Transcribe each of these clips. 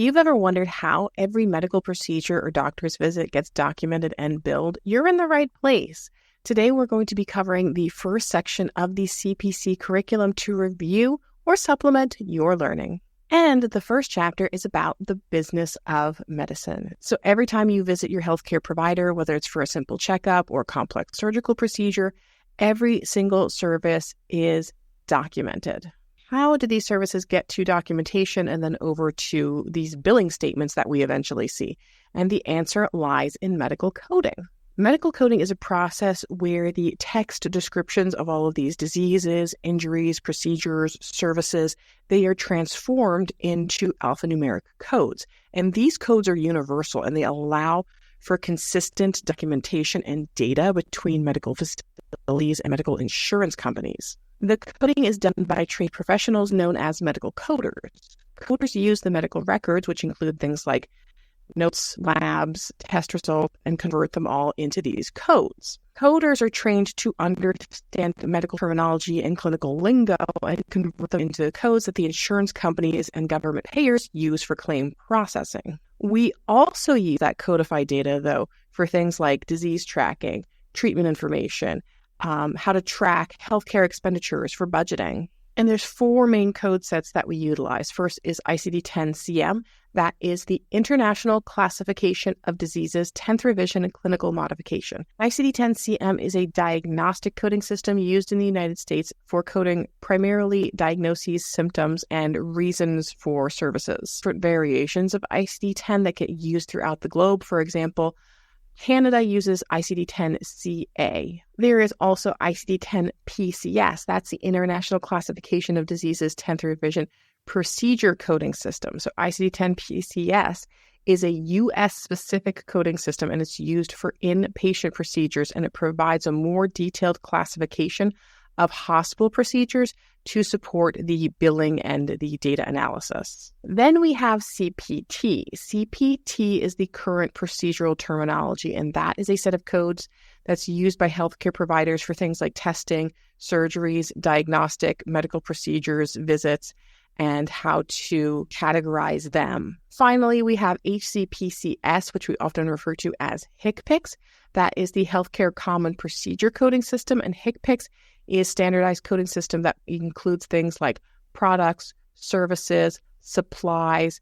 you've ever wondered how every medical procedure or doctor's visit gets documented and billed, you're in the right place. Today, we're going to be covering the first section of the CPC curriculum to review or supplement your learning. And the first chapter is about the business of medicine. So every time you visit your healthcare provider, whether it's for a simple checkup or complex surgical procedure, every single service is documented. How do these services get to documentation and then over to these billing statements that we eventually see? And the answer lies in medical coding. Medical coding is a process where the text descriptions of all of these diseases, injuries, procedures, services, they are transformed into alphanumeric codes. And these codes are universal and they allow for consistent documentation and data between medical facilities and medical insurance companies. The coding is done by trained professionals known as medical coders. Coders use the medical records, which include things like notes, labs, test results, and convert them all into these codes. Coders are trained to understand medical terminology and clinical lingo and convert them into codes that the insurance companies and government payers use for claim processing. We also use that codified data, though, for things like disease tracking, treatment information, how to track healthcare expenditures for budgeting. And there's 4 main code sets that we utilize. First is ICD-10-CM. That is the International Classification of Diseases, 10th Revision and Clinical Modification. ICD-10-CM is a diagnostic coding system used in the United States for coding primarily diagnoses, symptoms, and reasons for services. Different variations of ICD-10 that get used throughout the globe. For example, Canada uses ICD-10-CA. There is also ICD-10-PCS. That's the International Classification of Diseases 10th Revision Procedure Coding System. So ICD-10-PCS is a U.S.-specific coding system, and it's used for inpatient procedures, and it provides a more detailed classification of hospital procedures to support the billing and the data analysis. Then we have CPT. CPT is the current procedural terminology, and that is a set of codes that's used by healthcare providers for things like testing, surgeries, diagnostic, medical procedures, visits, and how to categorize them. Finally, we have HCPCS, which we often refer to as HCPCS. That is the Healthcare Common Procedure Coding System, and HCPCS is standardized coding system that includes things like products, services, supplies,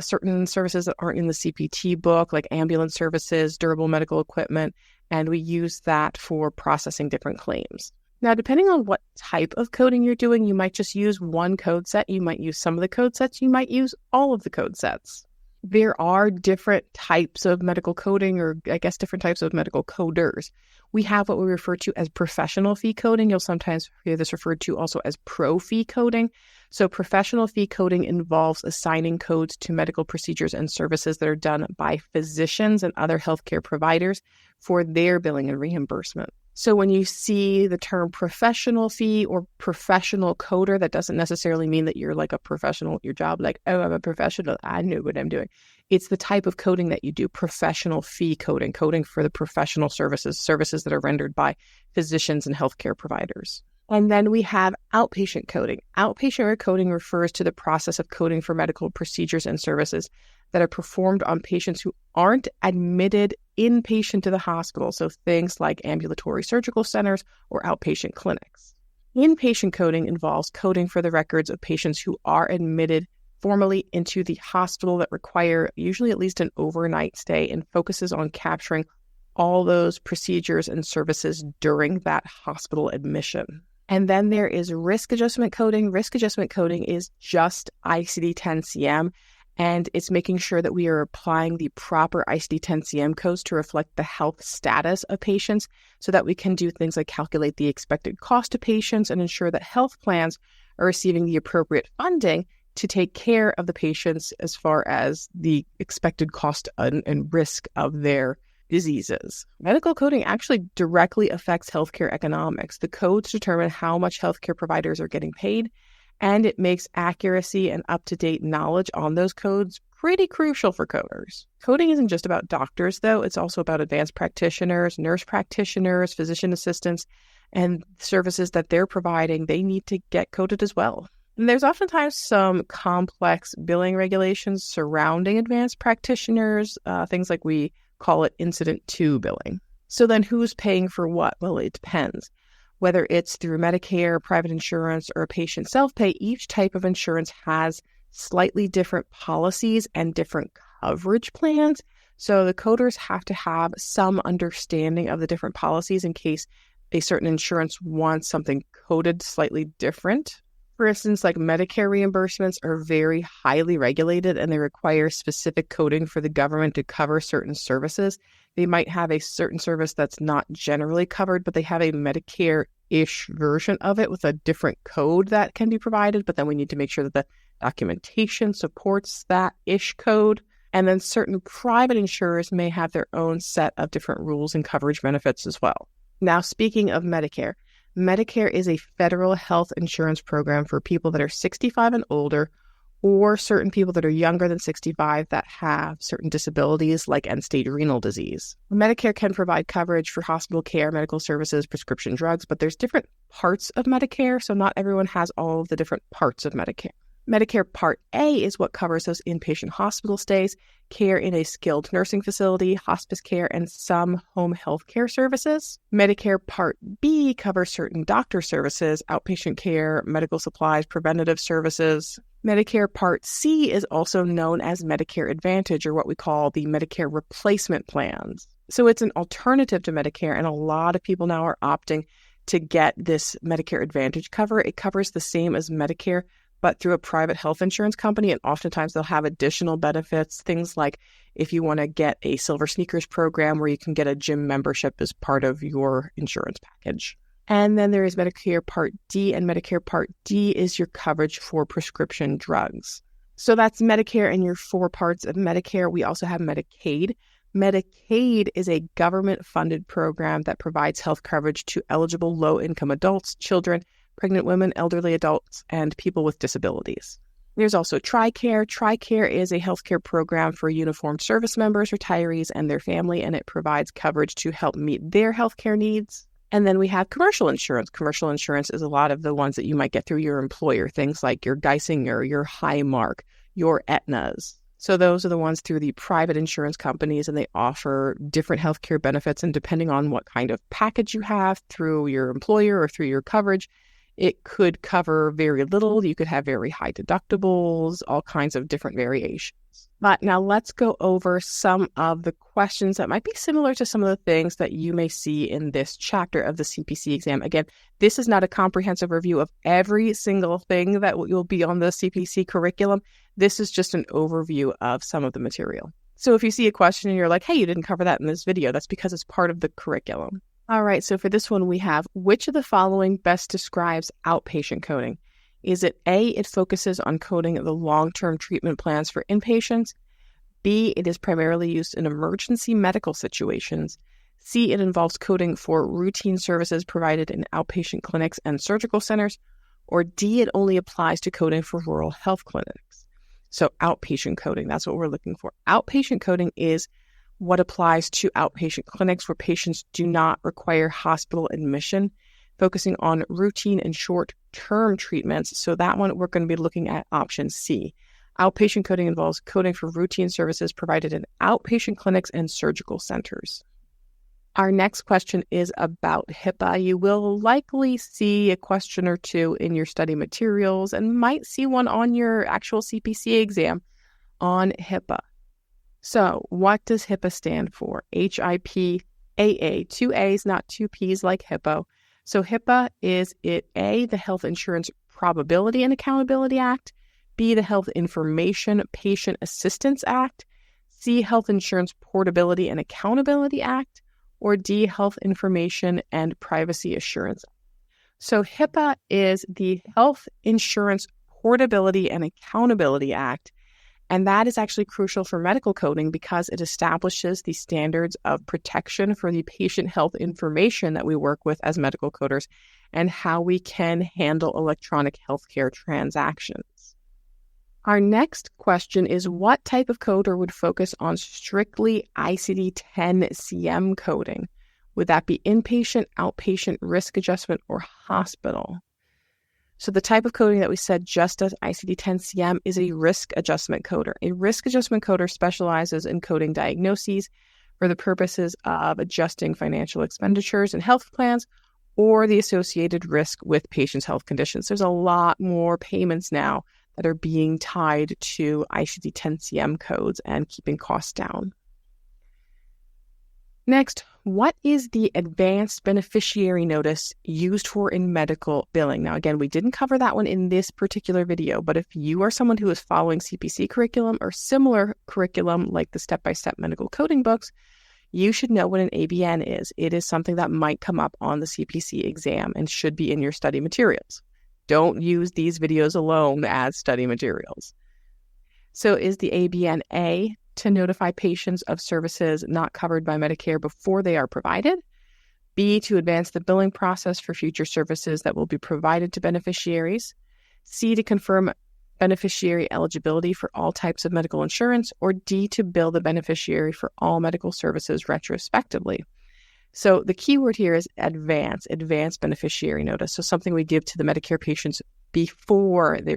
certain services that aren't in the CPT book, like ambulance services, durable medical equipment, and we use that for processing different claims. Now, depending on what type of coding you're doing, you might just use one code set, you might use some of the code sets, you might use all of the code sets. There are different types of medical coding, or I guess different types of medical coders. We have what we refer to as professional fee coding. You'll sometimes hear this referred to also as pro fee coding. So professional fee coding involves assigning codes to medical procedures and services that are done by physicians and other healthcare providers for their billing and reimbursement. So when you see the term professional fee or professional coder, that doesn't necessarily mean that you're like a professional at your job, like, oh, I'm a professional, I know what I'm doing. It's the type of coding that you do, professional fee coding, coding for the professional services that are rendered by physicians and healthcare providers. And then we have outpatient coding. Outpatient coding refers to the process of coding for medical procedures and services that are performed on patients who aren't admitted inpatient to the hospital, so things like ambulatory surgical centers or outpatient clinics. Inpatient coding involves coding for the records of patients who are admitted formally into the hospital that require usually at least an overnight stay and focuses on capturing all those procedures and services during that hospital admission. And then there is risk adjustment coding. Risk adjustment coding is just ICD-10-CM, and it's making sure that we are applying the proper ICD-10-CM codes to reflect the health status of patients so that we can do things like calculate the expected cost to patients and ensure that health plans are receiving the appropriate funding to take care of the patients as far as the expected cost and risk of their diseases. Medical coding actually directly affects healthcare economics. The codes determine how much healthcare providers are getting paid, and it makes accuracy and up-to-date knowledge on those codes pretty crucial for coders. Coding isn't just about doctors, though. It's also about advanced practitioners, nurse practitioners, physician assistants, and services that they're providing. They need to get coded as well. And there's oftentimes some complex billing regulations surrounding advanced practitioners, things like we call it incident to billing. So then who's paying for what? Well, it depends. Whether it's through Medicare, private insurance, or a patient self-pay, each type of insurance has slightly different policies and different coverage plans. So the coders have to have some understanding of the different policies in case a certain insurance wants something coded slightly different. For instance, like Medicare reimbursements are very highly regulated and they require specific coding for the government to cover certain services. They might have a certain service that's not generally covered, but they have a Medicare-ish version of it with a different code that can be provided. But then we need to make sure that the documentation supports that ish code. And then certain private insurers may have their own set of different rules and coverage benefits as well. Now, speaking of Medicare, Medicare is a federal health insurance program for people that are 65 and older, or certain people that are younger than 65 that have certain disabilities like end-stage renal disease. Medicare can provide coverage for hospital care, medical services, prescription drugs, but there's different parts of Medicare, so not everyone has all of the different parts of Medicare. Medicare Part A is what covers those inpatient hospital stays, care in a skilled nursing facility, hospice care, and some home health care services. Medicare Part B covers certain doctor services, outpatient care, medical supplies, preventative services. Medicare Part C is also known as Medicare Advantage, or what we call the Medicare replacement plans. So it's an alternative to Medicare, and a lot of people now are opting to get this Medicare Advantage cover. It covers the same as Medicare, but through a private health insurance company, and oftentimes they'll have additional benefits, things like if you want to get a Silver Sneakers program where you can get a gym membership as part of your insurance package. And then there is Medicare Part D, and Medicare Part D is your coverage for prescription drugs. So that's Medicare and your four parts of Medicare. We also have Medicaid. Medicaid is a government-funded program that provides health coverage to eligible low-income adults, children, pregnant women, elderly adults, and people with disabilities. There's also TRICARE. TRICARE is a healthcare program for uniformed service members, retirees, and their family, and it provides coverage to help meet their healthcare needs. And then we have commercial insurance. Commercial insurance is a lot of the ones that you might get through your employer, things like your Geisinger, your Highmark, your Aetnas. So those are the ones through the private insurance companies, and they offer different healthcare benefits. And depending on what kind of package you have through your employer or through your coverage, it could cover very little. You could have very high deductibles, all kinds of different variations. But now let's go over some of the questions that might be similar to some of the things that you may see in this chapter of the CPC exam. Again, this is not a comprehensive review of every single thing that will be on the CPC curriculum. This is just an overview of some of the material. So if you see a question and you're like, hey, you didn't cover that in this video, that's because it's part of the curriculum. All right, so for this one, we have, which of the following best describes outpatient coding? Is it A, it focuses on coding the long-term treatment plans for inpatients? B, it is primarily used in emergency medical situations? C, it involves coding for routine services provided in outpatient clinics and surgical centers? Or D, it only applies to coding for rural health clinics? So outpatient coding, that's what we're looking for. Outpatient coding is what applies to outpatient clinics where patients do not require hospital admission, focusing on routine and short-term treatments. So that one, we're going to be looking at option C. Outpatient coding involves coding for routine services provided in outpatient clinics and surgical centers. Our next question is about HIPAA. You will likely see a question or two in your study materials and might see one on your actual CPC exam on HIPAA. So what does HIPAA stand for? HIPAA, two A's, not two P's like hippo. So HIPAA is it A, the Health Insurance Probability and Accountability Act, B, the Health Information Patient Assistance Act, C, Health Insurance Portability and Accountability Act, or D, Health Information and Privacy Assurance. So HIPAA is the Health Insurance Portability and Accountability Act. And that is actually crucial for medical coding because it establishes the standards of protection for the patient health information that we work with as medical coders and how we can handle electronic healthcare transactions. Our next question is, what type of coder would focus on strictly ICD-10-CM coding? Would that be inpatient, outpatient, risk adjustment, or hospital? So the type of coding that we said just as ICD-10-CM is a risk adjustment coder. A risk adjustment coder specializes in coding diagnoses for the purposes of adjusting financial expenditures and health plans or the associated risk with patients' health conditions. There's a lot more payments now that are being tied to ICD-10-CM codes and keeping costs down. Next, what is the advanced beneficiary notice used for in medical billing? Now, again, we didn't cover that one in this particular video, but if you are someone who is following CPC curriculum or similar curriculum like the step-by-step medical coding books, you should know what an ABN is. It is something that might come up on the CPC exam and should be in your study materials. Don't use these videos alone as study materials. So is the ABN A, to notify patients of services not covered by Medicare before they are provided? B, to advance the billing process for future services that will be provided to beneficiaries? C, to confirm beneficiary eligibility for all types of medical insurance? Or D, to bill the beneficiary for all medical services retrospectively? So the key word here is advance beneficiary notice. So something we give to the Medicare patients before they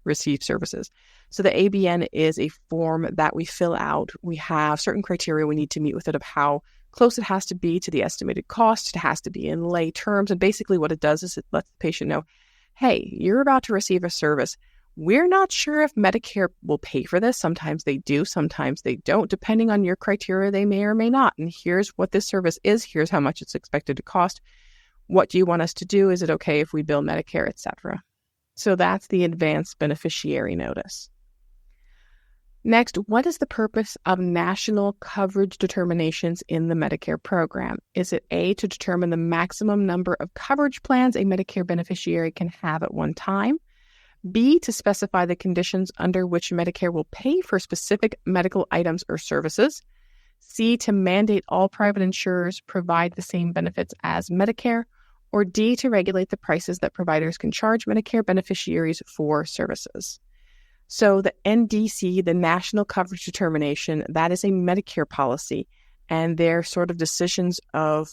receive services. So the ABN is a form that we fill out. We have certain criteria we need to meet with it of how close it has to be to the estimated cost. It has to be in lay terms. And basically what it does is it lets the patient know, hey, you're about to receive a service. We're not sure if Medicare will pay for this. Sometimes they do, sometimes they don't. Depending on your criteria, they may or may not. And here's what this service is. Here's how much it's expected to cost. What do you want us to do? Is it okay if we bill Medicare, etc.? So that's the advanced beneficiary notice. Next, what is the purpose of national coverage determinations in the Medicare program? Is it A, to determine the maximum number of coverage plans a Medicare beneficiary can have at one time? B, to specify the conditions under which Medicare will pay for specific medical items or services? C, to mandate all private insurers provide the same benefits as Medicare? Or D, to regulate the prices that providers can charge Medicare beneficiaries for services? So the NDC, the National Coverage Determination, that is a Medicare policy, and they're sort of decisions of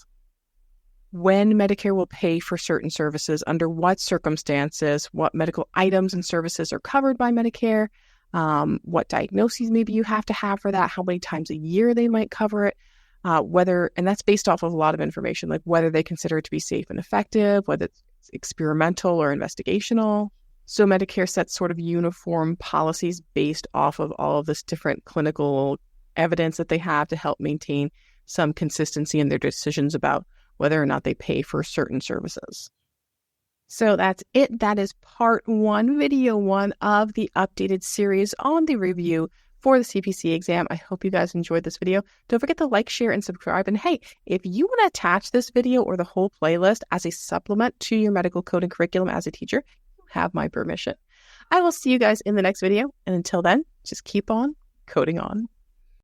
when Medicare will pay for certain services, under what circumstances, what medical items and services are covered by Medicare, what diagnoses maybe you have to have for that, how many times a year they might cover it, and that's based off of a lot of information, like whether they consider it to be safe and effective, whether it's experimental or investigational. So Medicare sets sort of uniform policies based off of all of this different clinical evidence that they have to help maintain some consistency in their decisions about whether or not they pay for certain services. So that's it. That is part 1, video 1 of the updated series on the review for the CPC exam. I hope you guys enjoyed this video. Don't forget to like, share, and subscribe. And hey, if you want to attach this video or the whole playlist as a supplement to your medical coding curriculum as a teacher, you have my permission. I will see you guys in the next video. And until then, just keep on coding on.